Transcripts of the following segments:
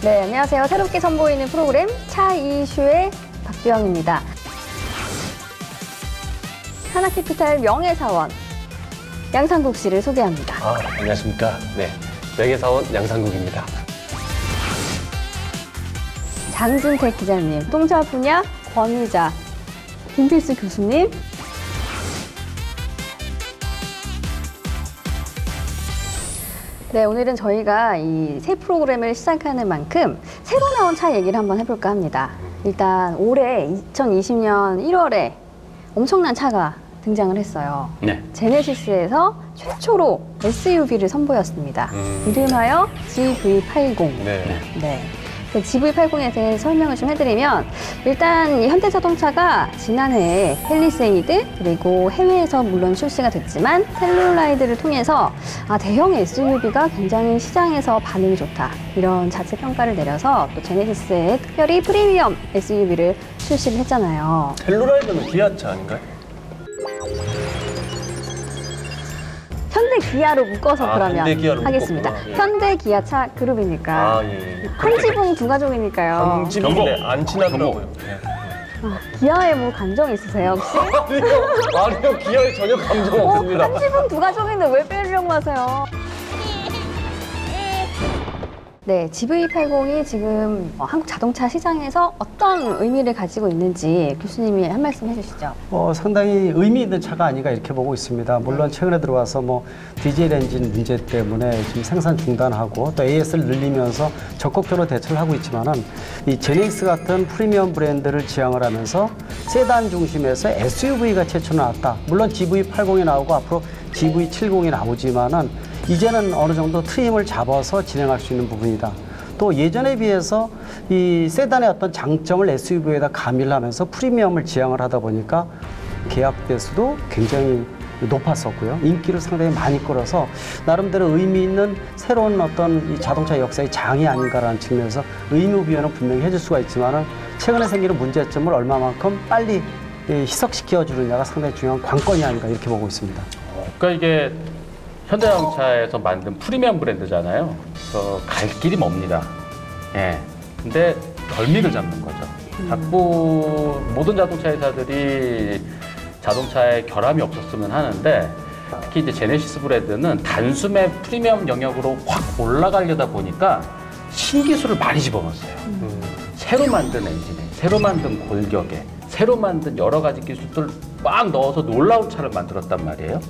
네, 안녕하세요. 새롭게 선보이는 프로그램 차 이슈의 박주영입니다. 하나캐피탈 명예사원 양상국 씨를 소개합니다. 안녕하십니까. 네, 명예사원 양상국입니다. 장준택 기자님, 자동차 분야 권위자 김필수 교수님, 네, 오늘은 저희가 이 새 프로그램을 시작하는 만큼 새로 나온 차 얘기를 한번 해볼까 합니다. 일단 올해 2020년 1월에 엄청난 차가 등장을 했어요. 네. 제네시스에서 최초로 SUV를 선보였습니다. 이름하여 GV80. 네. 네. 그 GV80에 대해 설명을 좀 해드리면, 일단 이 현대자동차가 지난해에 팰리세이드, 그리고 해외에서 물론 출시가 됐지만 텔루라이드를 통해서 대형 SUV가 굉장히 시장에서 반응이 좋다, 이런 자체 평가를 내려서 또 제네시스에 특별히 프리미엄 SUV를 출시를 했잖아요. 텔루라이드는 기아차 아닌가요? 현대 기아로 묶어서 그러면 현대 기아로 하겠습니다. 묶었구나. 예. 현대 기아차 그룹이니까 예. 한 지붕 두 가족이니까요. 한 지붕인데 안 친하더라고요. 기아에 뭐 감정 있으세요 혹시? 아니요, 기아에 전혀 감정 없습니다. 한 지붕 두 가족인데 왜 빼려고 하세요? 네, GV80이 지금 한국 자동차 시장에서 어떤 의미를 가지고 있는지 교수님이 한 말씀 해주시죠. 상당히 의미 있는 차가 아닌가 이렇게 보고 있습니다. 물론 최근에 들어와서 디젤 엔진 문제 때문에 지금 생산 중단하고 또 AS를 늘리면서 적극적으로 대처를 하고 있지만은 이 제네시스 같은 프리미엄 브랜드를 지향을 하면서 세단 중심에서 SUV가 최초 나왔다. 물론 GV80이 나오고 앞으로 GV70이 나오지만은 이제는 어느 정도 트림을 잡아서 진행할 수 있는 부분이다. 또 예전에 비해서 이 세단의 어떤 장점을 SUV에다 가미를 하면서 프리미엄을 지향을 하다 보니까 계약 대수도 굉장히 높았었고요. 인기를 상당히 많이 끌어서 나름대로 의미 있는 새로운 어떤 이 자동차 역사의 장이 아닌가라는 측면에서 의무부여는 분명히 해줄 수가 있지만은 최근에 생기는 문제점을 얼마만큼 빨리 희석시켜 주느냐가 상당히 중요한 관건이 아닌가 이렇게 보고 있습니다. 그러니까 이게 현대자동차에서 만든 프리미엄 브랜드잖아요. 그래서 갈 길이 멉니다. 예. 근데 덜미를 잡는 거죠. 자꾸 모든 자동차 회사들이 자동차에 결함이 없었으면 하는데, 특히 이제 제네시스 브랜드는 단숨에 프리미엄 영역으로 확 올라가려다 보니까 신기술을 많이 집어넣었어요. 새로 만든 엔진에, 새로 만든 골격에, 새로 만든 여러 가지 기술들을 막 넣어서 놀라운 차를 만들었단 말이에요.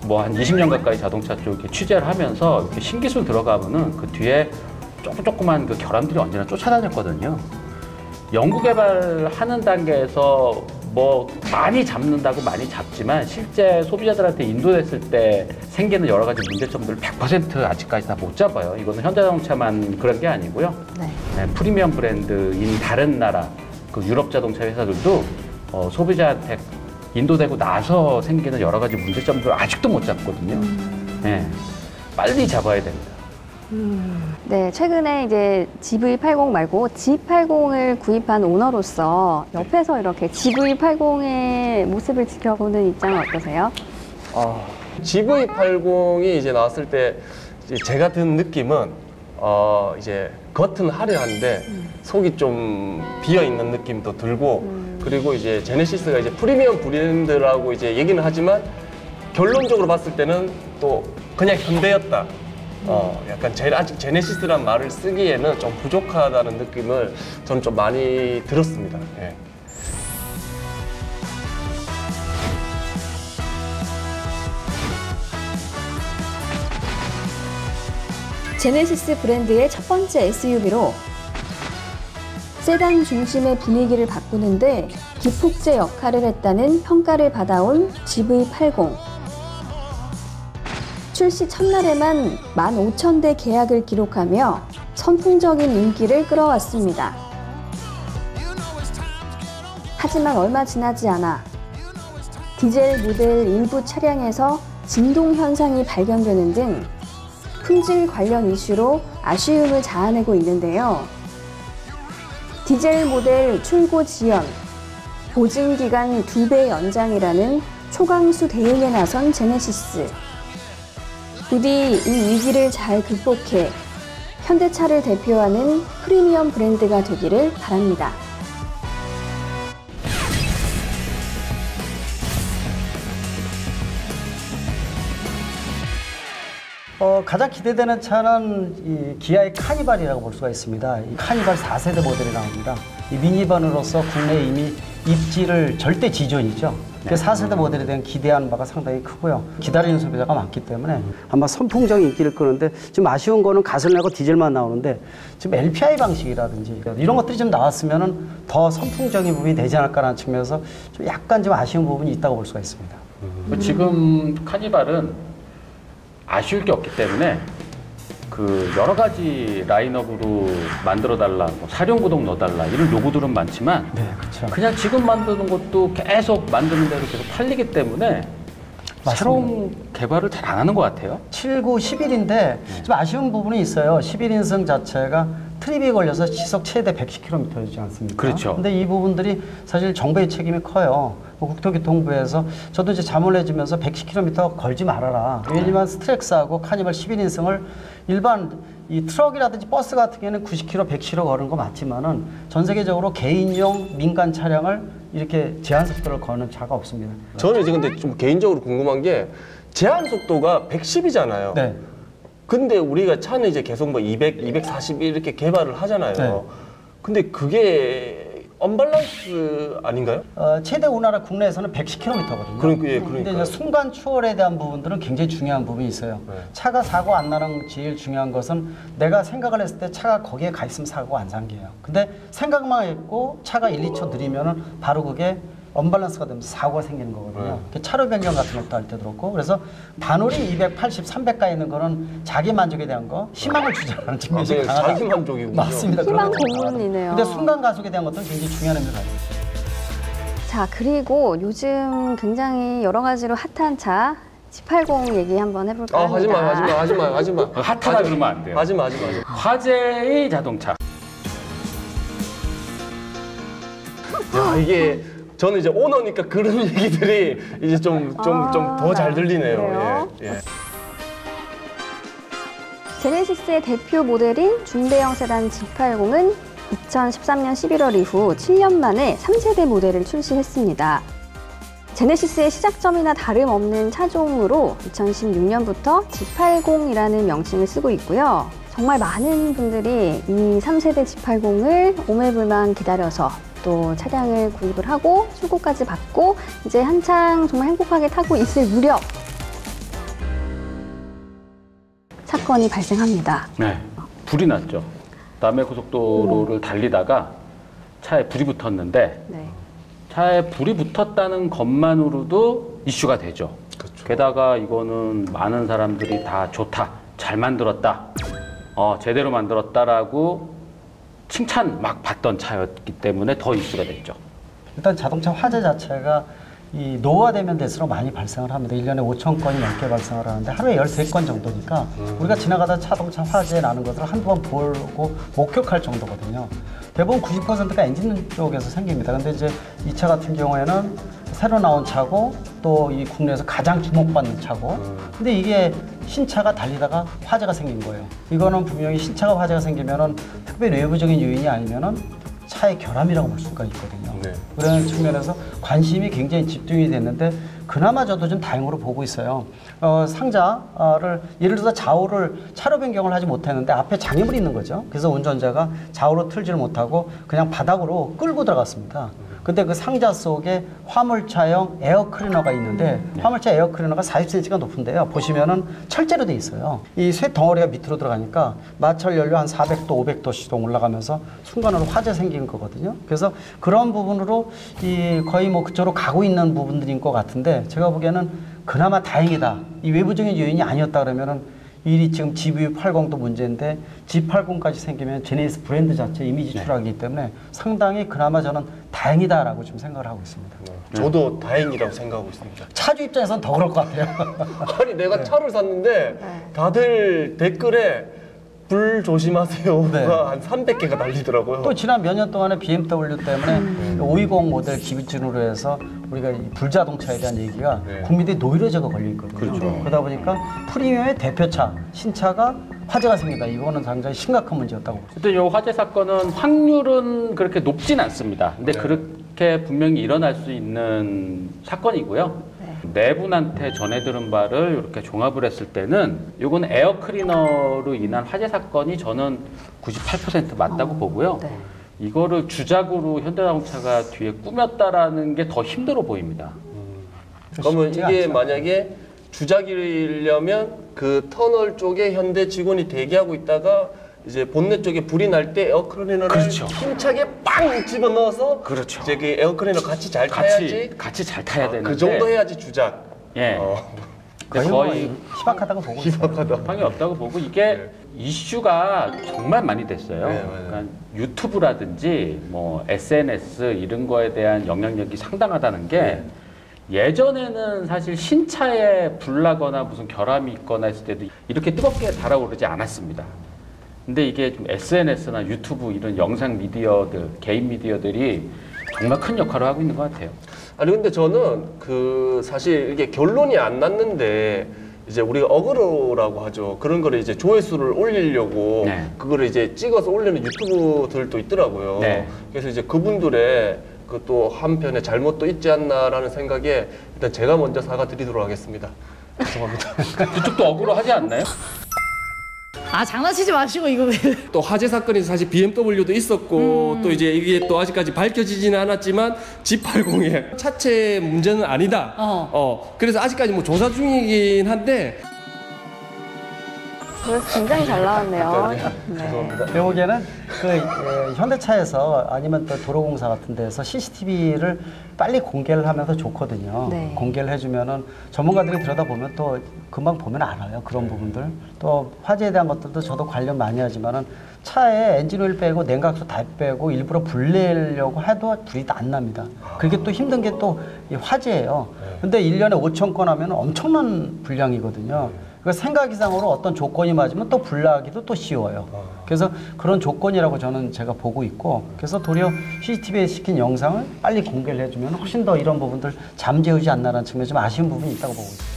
한 20년 가까이 자동차 쪽에 취재를 하면서 이렇게 신기술 들어가면은 그 뒤에 조그만 그 결함들이 언제나 쫓아다녔거든요. 연구 개발하는 단계에서 많이 잡는다고 많이 잡지만 실제 소비자들한테 인도됐을 때 생기는 여러 가지 문제점들을 100% 아직까지 다 못 잡아요. 이거는 현대자동차만 그런 게 아니고요. 네, 프리미엄 브랜드인 다른 나라, 그 유럽 자동차 회사들도 소비자한테 인도되고 나서 생기는 여러 가지 문제점들을 아직도 못 잡거든요. 네, 빨리 잡아야 됩니다. 네, 최근에 이제 GV80 말고 G80을 구입한 오너로서 옆에서 이렇게 GV80의 모습을 지켜보는 입장은 어떠세요? GV80이 이제 나왔을 때 제가 든 느낌은 이제 겉은 화려한데 속이 좀 비어 있는 느낌도 들고, 그리고 이제 제네시스가 이제 프리미엄 브랜드라고 이제 얘기는 하지만 결론적으로 봤을 때는 또 그냥 현대였다. 약간 아직 제네시스란 말을 쓰기에는 좀 부족하다는 느낌을 저는 좀 많이 들었습니다. 예. 제네시스 브랜드의 첫 번째 SUV로 세단 중심의 분위기를 바꾸는데 기폭제 역할을 했다는 평가를 받아온 GV80. 출시 첫날에만 15,000대 계약을 기록하며 선풍적인 인기를 끌어왔습니다. 하지만 얼마 지나지 않아 디젤 모델 일부 차량에서 진동 현상이 발견되는 등 품질 관련 이슈로 아쉬움을 자아내고 있는데요. 디젤 모델 출고 지연, 보증기간 2배 연장이라는 초강수 대응에 나선 제네시스. 부디 이 위기를 잘 극복해 현대차를 대표하는 프리미엄 브랜드가 되기를 바랍니다. 가장 기대되는 차는 이 기아의 카니발이라고 볼 수가 있습니다. 이 카니발 4세대 모델이 나옵니다. 이 미니반으로서 국내에 이미 입지를 절대 지존이죠. 그 4세대 모델에 대한 기대하는 바가 상당히 크고요. 기다리는 소비자가 많기 때문에 아마 선풍적인 인기를 끄는데 좀 아쉬운 거는 가솔린하고 디젤만 나오는데 지금 LPI 방식이라든지 이런 것들이 좀 나왔으면은 더 선풍적인 부분이 되지 않을까라는 측면에서 좀 약간 좀 아쉬운 부분이 있다고 볼 수가 있습니다. 지금 카니발은 아쉬울 게 없기 때문에 그 여러 가지 라인업으로 만들어 달라, 뭐 사륜구동 넣어달라 이런 요구들은 많지만 네, 그렇죠. 그냥 지금 만드는 것도 계속 만드는 대로 계속 팔리기 때문에 새로운 개발을 잘 안 하는 것 같아요. 79, 11인데 좀 아쉬운 부분이 있어요. 11인승 자체가 트립이 걸려서 시속 최대 110km이지 않습니까? 그렇죠. 근데 이 부분들이 사실 정부의 책임이 커요. 국토교통부에서 저도 이제 잠을 내주면서 110km 걸지 말아라. 왜냐면 스트렉스하고 카니발 11인승을 일반 이 트럭이라든지 버스 같은 경우에는 90km, 100km 거는 거 맞지만은 전 세계적으로 개인용 민간 차량을 이렇게 제한 속도를 거는 차가 없습니다. 저는 이제 근데 좀 개인적으로 궁금한 게 제한 속도가 110이잖아요. 네. 근데 우리가 차는 이제 계속 뭐 200, 240 이렇게 개발을 하잖아요. 네. 근데 그게 언밸런스 아닌가요? 최대 우리나라 국내에서는 110km거든요. 그러니까, 예, 근데 그러니까요. 이제 순간 추월에 대한 부분들은 굉장히 중요한 부분이 있어요. 네. 차가 사고 안 나는 제일 중요한 것은 내가 생각을 했을 때 차가 거기에 가 있으면 사고 안 상게요. 근데 생각만 했고 차가 1, 2초 느리면은 바로 그게 언밸런스가 되면서 사고가 생기는 거거든요. 차로 변경 같은 것도 할 때도 그렇고 그래서 반올이 280, 300가 있는 거는 자기 만족에 대한 거 희망을 주자라는 측면이 그냥 강하다. 자기 만족이군요. 맞습니다. 희망 그런 것도 고문이네요. 근데 순간 가속에 대한 것들은 굉장히 중요한 의미를 가지고 있어요. 자, 그리고 요즘 굉장히 여러 가지로 핫한 차 G80 얘기 한번 해볼까 아, 합니다. 하지 마. 핫하다 그러면 안 돼요. 하지 마. 화재의 자동차. 야, 이게 저는 이제 오너니까 그런 얘기들이 이제 좀 더 잘 들리네요. 그래요? 예. 제네시스의 대표 모델인 중대형 세단 G80은 2013년 11월 이후 7년 만에 3세대 모델을 출시했습니다. 제네시스의 시작점이나 다름없는 차종으로 2016년부터 G80이라는 명칭을 쓰고 있고요. 정말 많은 분들이 이 3세대 G80을 오매불만 기다려서 또 차량을 구입을 하고 출고까지 받고 이제 한창 정말 행복하게 타고 있을 무렵 사건이 발생합니다. 네, 불이 났죠. 남해고속도로를 달리다가 차에 불이 붙었는데 네. 차에 불이 붙었다는 것만으로도 이슈가 되죠. 그렇죠. 게다가 이거는 많은 사람들이 다 좋다, 잘 만들었다, 제대로 만들었다라고 칭찬 막 받던 차였기 때문에 더 이슈가 됐죠. 일단 자동차 화재 자체가 이 노후화되면 될수록 많이 발생을 합니다. 1년에 5천 건이 넘게 발생을 하는데 하루에 13건 정도니까 우리가 지나가다 자동차 화재 나는 것을 한두 번 보고 목격할 정도거든요. 대부분 90%가 엔진 쪽에서 생깁니다. 근데 이제 이 차 같은 경우에는 새로 나온 차고 또 이 국내에서 가장 주목받는 차고 근데 이게 신차가 달리다가 화재가 생긴 거예요. 이거는 분명히 신차가 화재가 생기면은 특별히 외부적인 요인이 아니면은 차의 결함이라고 볼 수가 있거든요. 네. 그런 측면에서 관심이 굉장히 집중이 됐는데 그나마 저도 좀 다행으로 보고 있어요. 상자를 예를 들어서 좌우를 차로 변경을 하지 못했는데 앞에 장애물이 있는 거죠. 그래서 운전자가 좌우로 틀지를 못하고 그냥 바닥으로 끌고 들어갔습니다. 근데 그 상자 속에 화물차용 에어 클리너가 있는데 화물차 에어 클리너가 40cm가 높은데요. 보시면은 철제로 돼 있어요. 이 쇠 덩어리가 밑으로 들어가니까 마찰 연료 한 400도, 500도씩 올라가면서 순간으로 화재 생기는 거거든요. 그래서 그런 부분으로 이 거의 뭐 그쪽으로 가고 있는 부분들인 것 같은데 제가 보기에는 그나마 다행이다. 이 외부적인 요인이 아니었다 그러면은 이 지금 GV80도 문제인데 G80까지 생기면 제네시스 브랜드 자체 이미지 추락이기 때문에 상당히 그나마 저는 다행이다라고 좀 생각을 하고 있습니다. 저도 다행이라고 생각하고 있습니다. 차주 입장에서는 더 그럴 것 같아요. 아니 내가 차를 샀는데 다들 댓글에 불 조심하세요가 네. 한 300개가 달리더라고요. 또 지난 몇 년 동안에 BMW 때문에 520 모델 기준으로 해서 우리가 이 불자동차에 대한 얘기가 네. 국민들이 노이로제가 걸려 있거든요. 그렇죠. 그러다 보니까 프리미엄의 대표차, 신차가 화재가 생긴다. 이거는 굉장히 심각한 문제였다고 보죠. 어쨌든 이 화재 사건은 확률은 그렇게 높진 않습니다. 근데 그렇게 분명히 일어날 수 있는 사건이고요. 네 분한테 전해 들은 바를 이렇게 종합을 했을 때는 이건 에어 클리너로 인한 화재 사건이 저는 98% 맞다고 보고요. 네. 이거를 주작으로 현대자동차가 뒤에 꾸몄다라는 게 더 힘들어 보입니다. 그러면 쉽지가 이게 않죠. 만약에 주작이려면 그 터널 쪽에 현대 직원이 대기하고 있다가 이제 본넷 쪽에 불이 날 때 에어클리너를 그렇죠. 힘차게 빵 집어 넣어서 그렇죠. 이제 그 에어클리너 같이 잘 타야지 같이 잘 타야 되는데 그 정도 해야지 주작. 예. 거의, 거의 뭐 희박하다고 보고 있어요. 방이 없다고 보고 이게 이슈가 정말 많이 됐어요. 네, 맞아요. 그러니까 유튜브라든지 뭐 SNS 이런 거에 대한 영향력이 상당하다는 게 예전에는 사실 신차에 불나거나 무슨 결함이 있거나 했을 때도 이렇게 뜨겁게 달아오르지 않았습니다. 근데 이게 좀 SNS나 유튜브 이런 영상 미디어들, 개인 미디어들이 정말 큰 역할을 하고 있는 것 같아요. 아니 근데 저는 그 사실 이게 결론이 안 났는데 이제 우리가 어그로라고 하죠. 그런 거를 이제 조회수를 올리려고 네. 그거를 이제 찍어서 올리는 유튜브들도 있더라고요. 네. 그래서 이제 그분들의 그 또 한편에 잘못도 있지 않나라는 생각에 일단 제가 먼저 사과드리도록 하겠습니다. 죄송합니다. 그쪽도 억울하지 않나요? 아 장난치지 마시고 이거 왜 또 화재 사건이 사실 BMW도 있었고 또 이제 이게 또 아직까지 밝혀지지는 않았지만 G80의 차체 문제는 아니다. 그래서 아직까지 뭐 조사 중이긴 한데 그래서 굉장히 잘 나왔네요. 네. 죄송합니다. 결국에는 그 현대차에서 아니면 또 도로공사 같은 데서 CCTV를 빨리 공개를 하면서 좋거든요. 네. 공개를 해주면은 전문가들이 들여다보면 또 금방 보면 알아요. 그런 부분들. 또 화재에 대한 것들도 저도 관련 많이 하지만은 차에 엔진오일 빼고 냉각수 다 빼고 일부러 불 내려고 해도 불이 안 납니다. 그게 또 힘든 게 또 이 화재예요. 근데 1년에 5천 건 하면 엄청난 분량이거든요. 그러니까 생각 이상으로 어떤 조건이 맞으면 또 불나기도 또 쉬워요. 그래서 그런 조건이라고 저는 제가 보고 있고, 그래서 도리어 CCTV에 시킨 영상을 빨리 공개를 해주면 훨씬 더 이런 부분들 잠재우지 않나라는 측면에 좀 아쉬운 부분이 있다고 보고 있습니다.